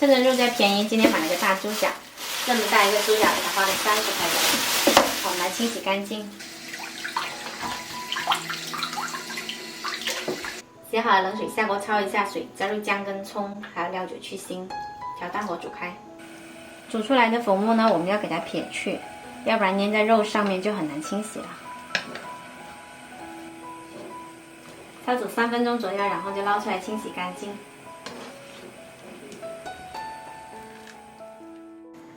趁着肉价便宜，今天买了个大猪脚，这么大一个猪脚，给它花了30块钱。好，我们来清洗干净。洗好了冷水下锅焯一下水，加入姜跟葱，还有料酒去腥，调大火煮开。煮出来的粉末呢，我们要给它撇去，要不然粘在肉上面就很难清洗了。焯煮3分钟左右，然后就捞出来清洗干净。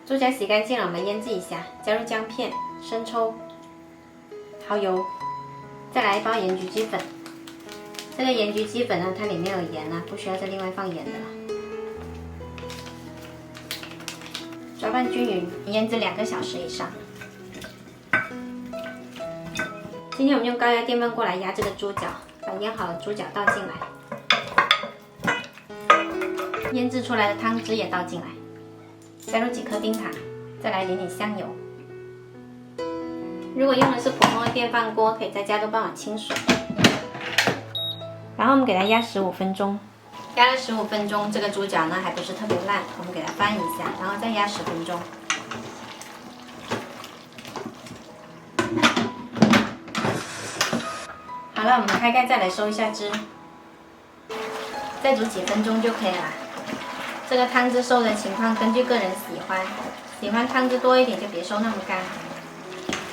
猪脚洗干净了，我们腌制一下，加入姜片、生抽、蚝油，再来1包盐焗鸡粉。这个盐焗鸡粉呢，它里面有盐啊，不需要再另外放盐的了。搅拌均匀，腌制2个小时以上。今天我们用高压电饭锅来压这个猪脚，把腌好的猪脚倒进来，腌制出来的汤汁也倒进来，加入几颗冰糖，再来点香油。如果用的是普通的电饭锅，可以再加多半碗清水。然后我们给它压15分钟，压了15分钟，这个猪脚呢还不是特别烂，我们给它翻一下，然后再压10分钟。好了，我们开盖再来收一下汁，再煮几分钟就可以了。这个汤汁收的情况根据个人喜欢，喜欢汤汁多一点就别收那么干，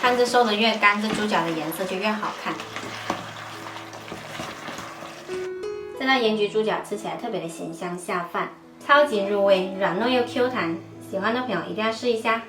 汤汁收的越干，这猪脚的颜色就越好看。这道盐焗猪脚吃起来特别的咸香下饭，超级入味，软糯又 Q 弹，喜欢的朋友一定要试一下。